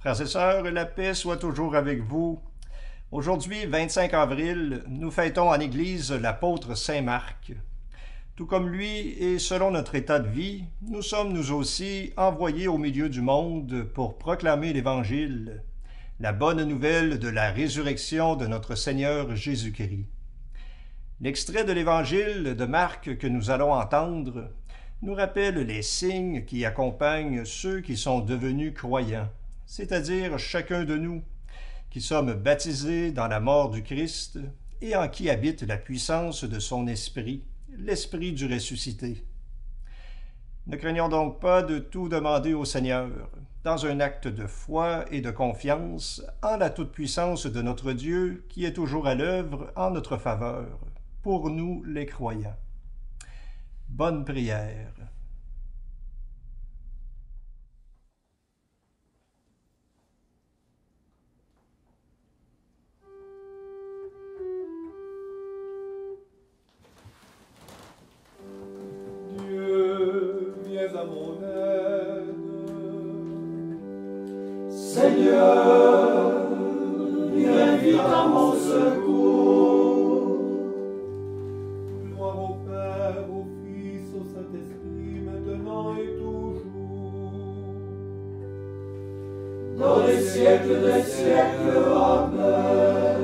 Frères et sœurs, la paix soit toujours avec vous. Aujourd'hui, 25 avril, nous fêtons en Église l'apôtre Saint Marc. Tout comme lui et selon notre état de vie, nous sommes nous aussi envoyés au milieu du monde pour proclamer l'Évangile, la bonne nouvelle de la résurrection de notre Seigneur Jésus-Christ. L'extrait de l'Évangile de Marc que nous allons entendre nous rappelle les signes qui accompagnent ceux qui sont devenus croyants, c'est-à-dire chacun de nous, qui sommes baptisés dans la mort du Christ et en qui habite la puissance de son esprit, l'esprit du ressuscité. Ne craignons donc pas de tout demander au Seigneur, dans un acte de foi et de confiance en la toute-puissance de notre Dieu qui est toujours à l'œuvre en notre faveur, pour nous les croyants. Bonne prière. Dieu, viens à mon aide. Seigneur, viens vite à mon secours. Gloire au Père, au Fils, au Saint-Esprit, maintenant et toujours. Dans les siècles des siècles, Amen.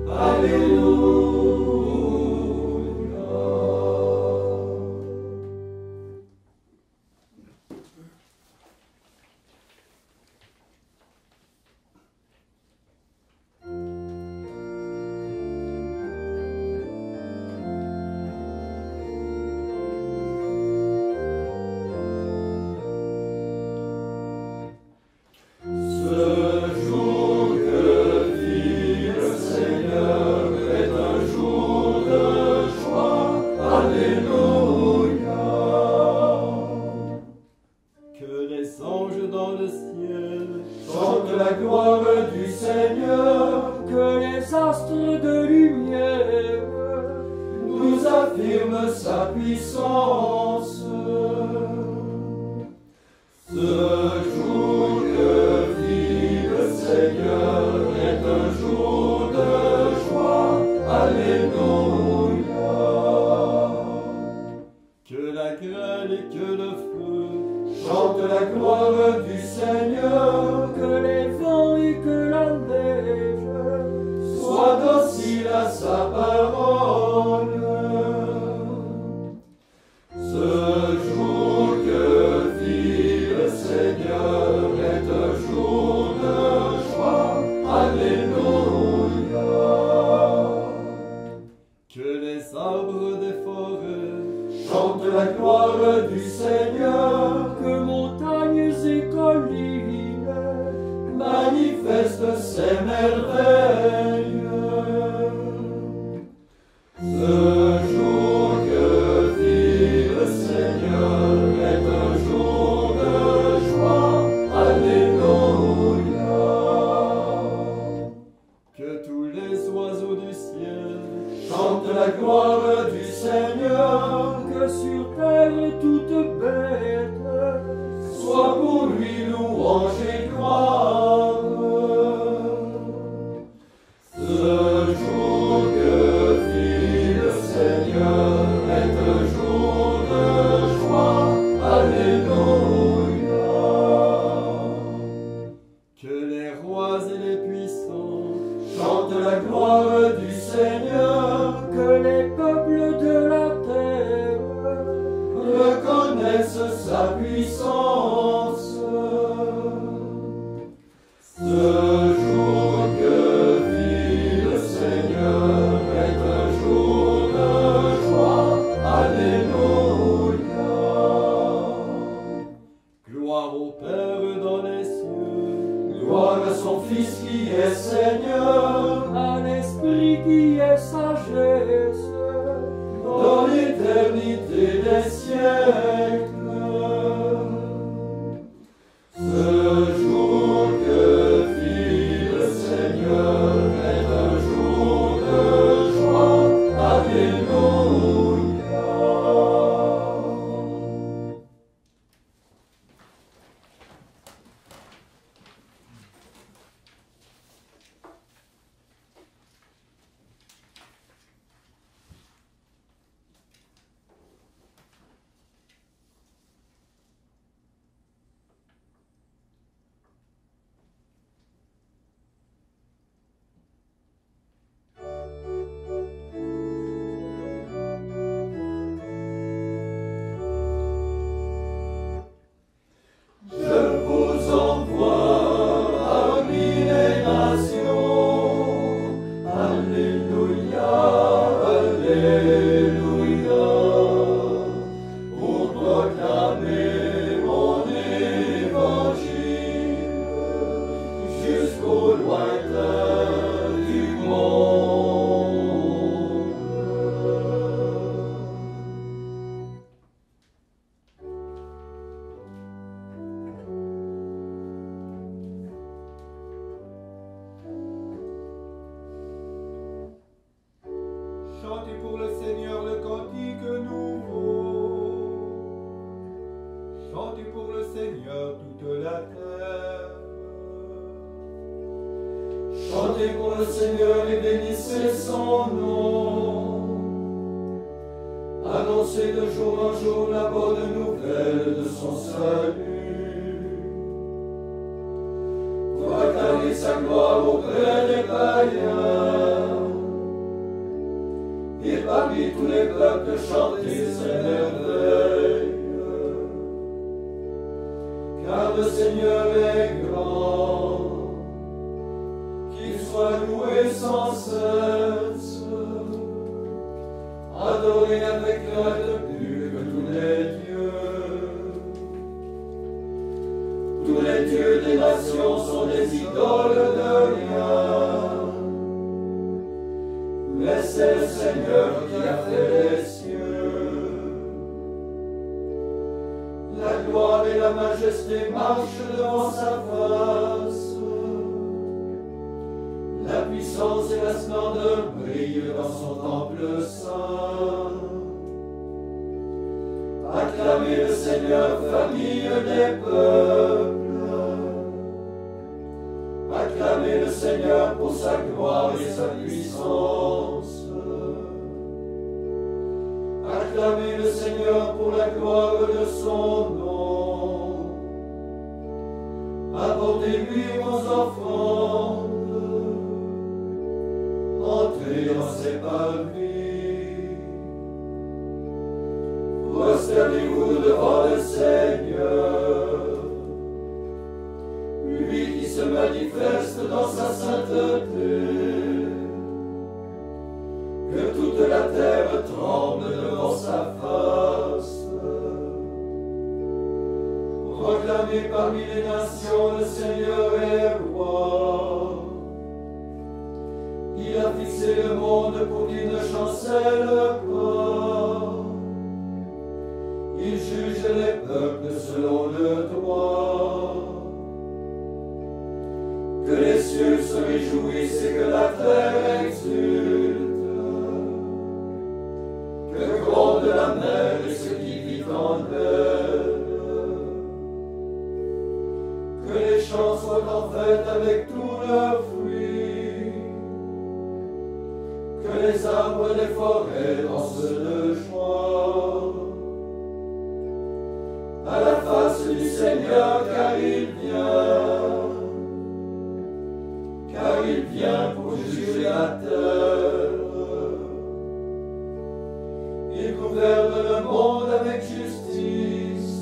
Alléluia. la terre. Chantez pour le Seigneur et bénissez son nom. Annoncez de jour en jour la bonne nouvelle de son salut. Proclamez sa gloire auprès des païens. Et parmi tous les peuples, chantez ses merveilles. Car le Seigneur est grand, qu'il soit loué sans cesse, adoré avec crainte plus que tous les dieux. Tous les dieux des nations sont des idoles de rien, mais c'est le Seigneur qui a fait les cieux. La gloire et la majesté marchent devant sa face. La puissance et la splendeur brillent dans son temple saint. Acclamez le Seigneur, famille des peuples. Acclamez le Seigneur pour sa gloire et sa puissance. Acclamez le Seigneur pour la gloire de son nom. Apportez-lui vos offrandes. Entrez dans ses parvis. Prosternez-vous devant le Seigneur, lui qui se manifeste dans sa sainteté. Que toute la terre tremble devant sa face. Proclamez parmi les nations, le Seigneur est roi. Il a fixé le monde pour qu'il ne chancelle pas. Il juge les peuples selon le droit. Que les cieux se réjouissent et que la terre exulte. Que gronde la mer et ce qui vit en elle. Que les champs soient en fête avec tous leurs fruits. Que les arbres des forêts dansent de joie. À la face du Seigneur, car il vient pour juger la terre. Il gouverne le monde avec justice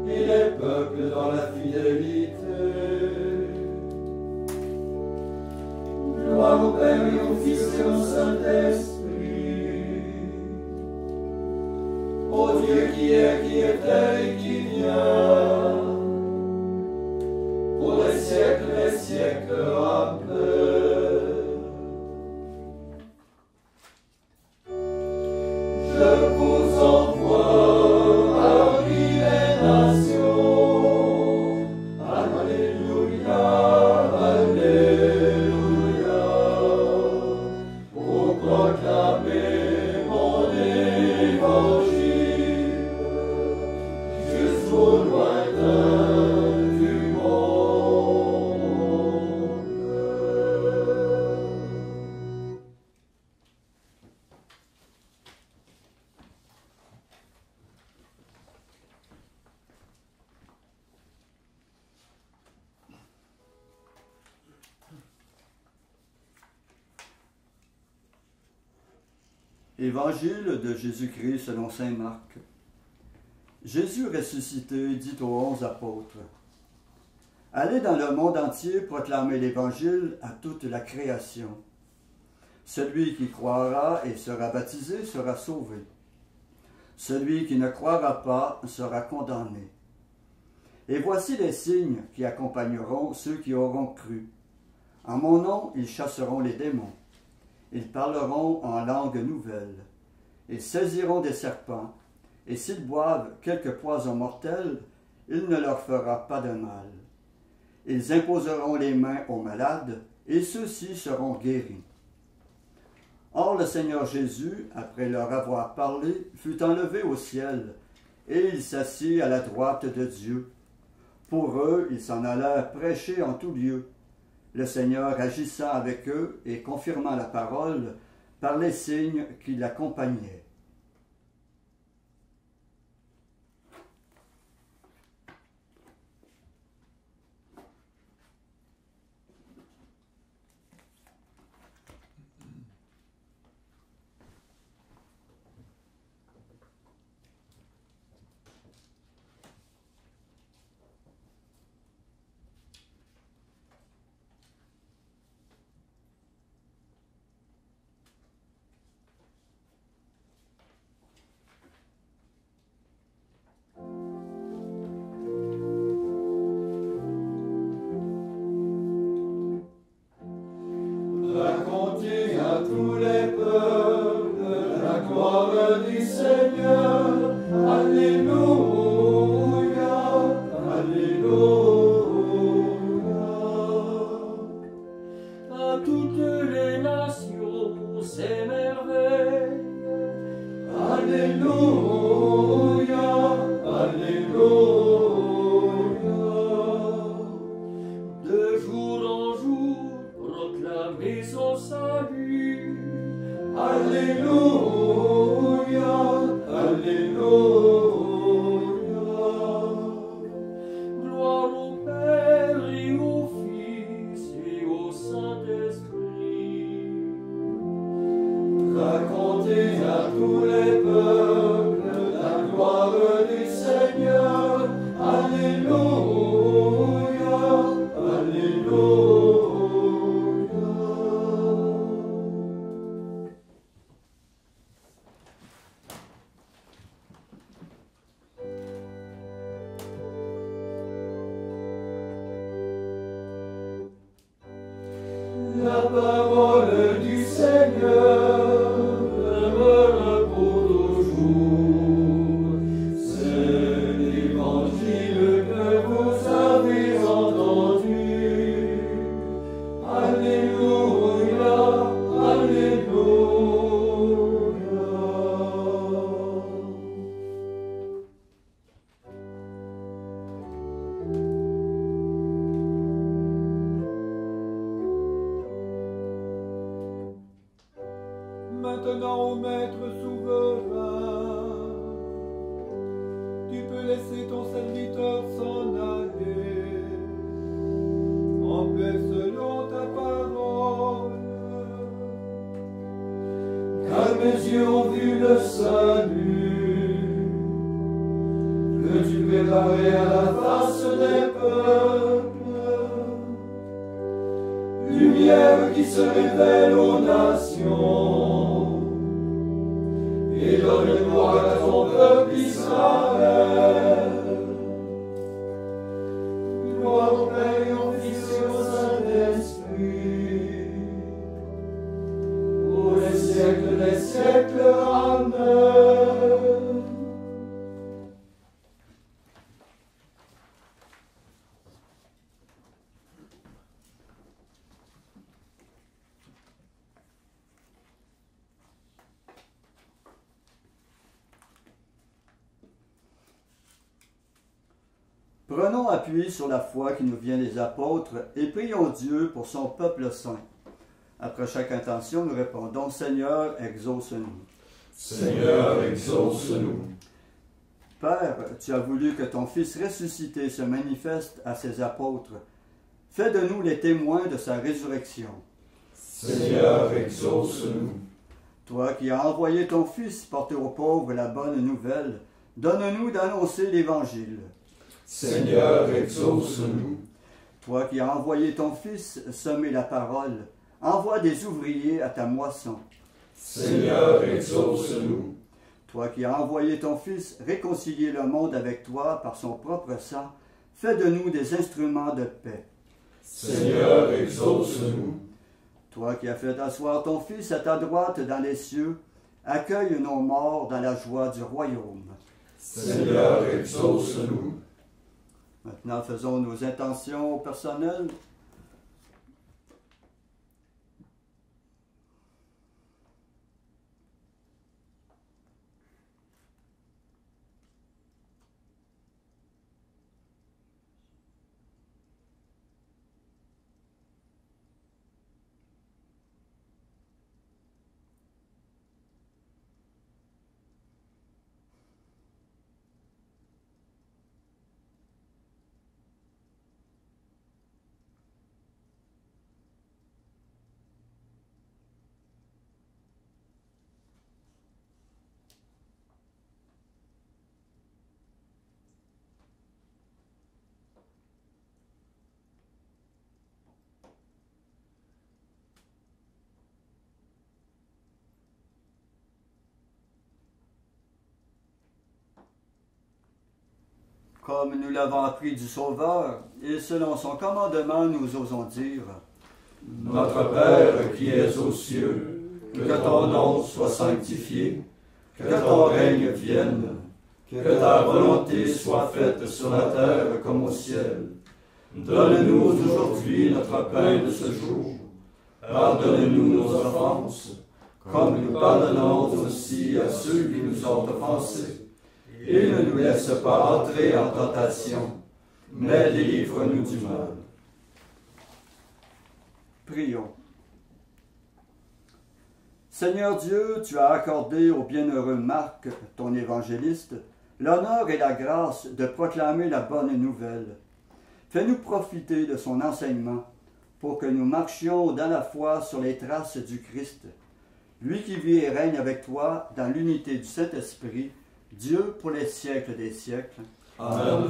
et les peuples dans la fidélité. Gloire au Père et au Fils et au Saint-Esprit, au Dieu qui était et qui vient, pour les siècles des siècles. Amen. Je vous envoie parmi les nations. Alléluia, Alléluia, pour proclamer mon évangile jusqu'au lointain du monde. Évangile de Jésus-Christ selon saint Marc. Jésus ressuscité dit aux 11 apôtres: Allez dans le monde entier proclamer l'Évangile à toute la création. Celui qui croira et sera baptisé sera sauvé. Celui qui ne croira pas sera condamné. Et voici les signes qui accompagneront ceux qui auront cru. En mon nom, ils chasseront les démons. Ils parleront en langue nouvelle. Ils saisiront des serpents, et s'ils boivent quelque poison mortel, il ne leur fera pas de mal. Ils imposeront les mains aux malades, et ceux-ci seront guéris. Or le Seigneur Jésus, après leur avoir parlé, fut enlevé au ciel, et il s'assit à la droite de Dieu. Pour eux, ils s'en allèrent prêcher en tout lieu, le Seigneur agissant avec eux et confirmant la parole par les signes qui l'accompagnaient. Racontez à tous les peuples la gloire du Seigneur. Alléluia, Alléluia. À toutes les nations ses merveilles. Alléluia, Alléluia. De jour en jour, proclamez son salut. Alléluia, Alléluia. Gloire au Père et au Fils et au Saint-Esprit. Racontez à tous les peuples la gloire du Seigneur. Alléluia, Alléluia. La parole du Seigneur demeure pour toujours. C'est l'évangile que vous avez entendu. Alléluia, Alléluia. Maintenant, ô Maître souverain, tu peux laisser ton serviteur s'en aller en paix selon ta parole. Car mes yeux ont vu le salut que tu préparais à la face des peuples, lumière qui se révèle aux nations et donne gloire à ton peuple Israël. Gloire au Père et au Fils et au Saint-Esprit, pour les siècles des siècles. Amen. Prenons appui sur la foi qui nous vient des apôtres et prions Dieu pour son peuple saint. Après chaque intention, nous répondons « Seigneur, exauce-nous ». Seigneur, exauce-nous. Père, tu as voulu que ton Fils ressuscité se manifeste à ses apôtres. Fais de nous les témoins de sa résurrection. Seigneur, exauce-nous. Toi qui as envoyé ton Fils porter aux pauvres la bonne nouvelle, donne-nous d'annoncer l'Évangile. Seigneur, exauce-nous. Toi qui as envoyé ton Fils semer la parole, envoie des ouvriers à ta moisson. Seigneur, exauce-nous. Toi qui as envoyé ton Fils réconcilier le monde avec toi par son propre sang, fais de nous des instruments de paix. Seigneur, exauce-nous. Toi qui as fait asseoir ton Fils à ta droite dans les cieux, accueille nos morts dans la joie du royaume. Seigneur, exauce-nous. Maintenant, faisons nos intentions personnelles. Comme nous l'avons appris du Sauveur, et selon son commandement, nous osons dire: Notre Père qui es aux cieux, que ton nom soit sanctifié, que ton règne vienne, que ta volonté soit faite sur la terre comme au ciel. Donne-nous aujourd'hui notre pain de ce jour. Pardonne-nous nos offenses, comme nous pardonnons aussi à ceux qui nous ont offensés. Et ne nous laisse pas entrer en tentation, mais délivre-nous du mal. Prions. Seigneur Dieu, tu as accordé au bienheureux Marc, ton évangéliste, l'honneur et la grâce de proclamer la bonne nouvelle. Fais-nous profiter de son enseignement pour que nous marchions dans la foi sur les traces du Christ, lui qui vit et règne avec toi dans l'unité du Saint-Esprit, Dieu pour les siècles des siècles. Amen.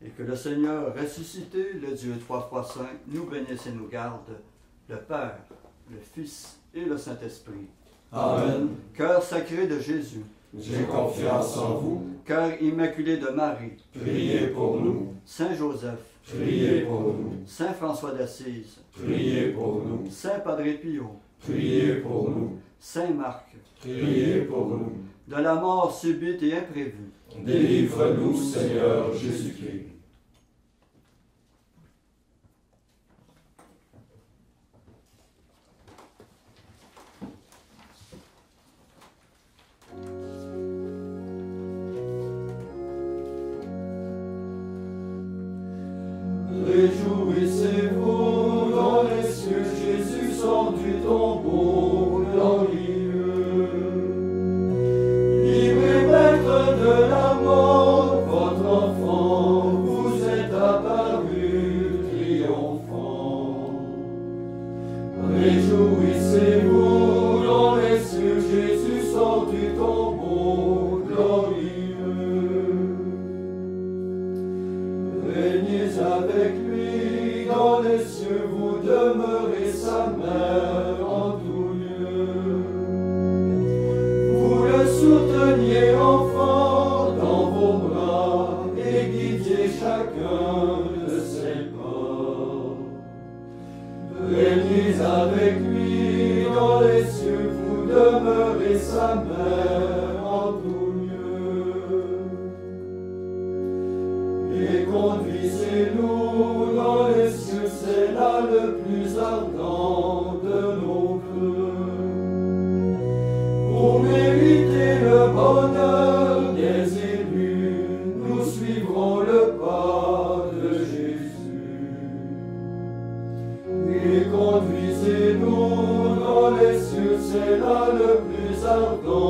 Et que le Seigneur ressuscité, le Dieu trois fois saint, nous bénisse et nous garde, le Père, le Fils et le Saint-Esprit. Amen. Cœur sacré de Jésus, J'ai confiance en vous. cœur immaculé de Marie, Priez pour nous. Saint Joseph, Priez pour nous. Saint François d'Assise, Priez pour nous. Saint Padre Pio, Priez pour nous. Saint Marc, Priez pour nous. de la mort subite et imprévue, Délivre-nous, Seigneur Jésus-Christ. Réjouissez-vous dans les cieux, Jésus sort du tombeau glorieux. Libre et maître de la mort, votre enfant vous est apparu triomphant. Réjouissez-vous dans les cieux, Jésus sort du tombeau glorieux. Régnez avec lui dans les cieux, vous demeurez sa mère en tout lieu. Vous le souteniez enfant dans vos bras et guidiez chacun de ses pas. Régnez avec lui dans les cieux, vous demeurez sa mère en tout lieu. Et conduisez-nous dans les cieux, c'est là le plus ardent de nos vœux. Pour mériter le bonheur des élus, nous suivrons le pas de Jésus. Et conduisez-nous dans les cieux, c'est là le plus ardent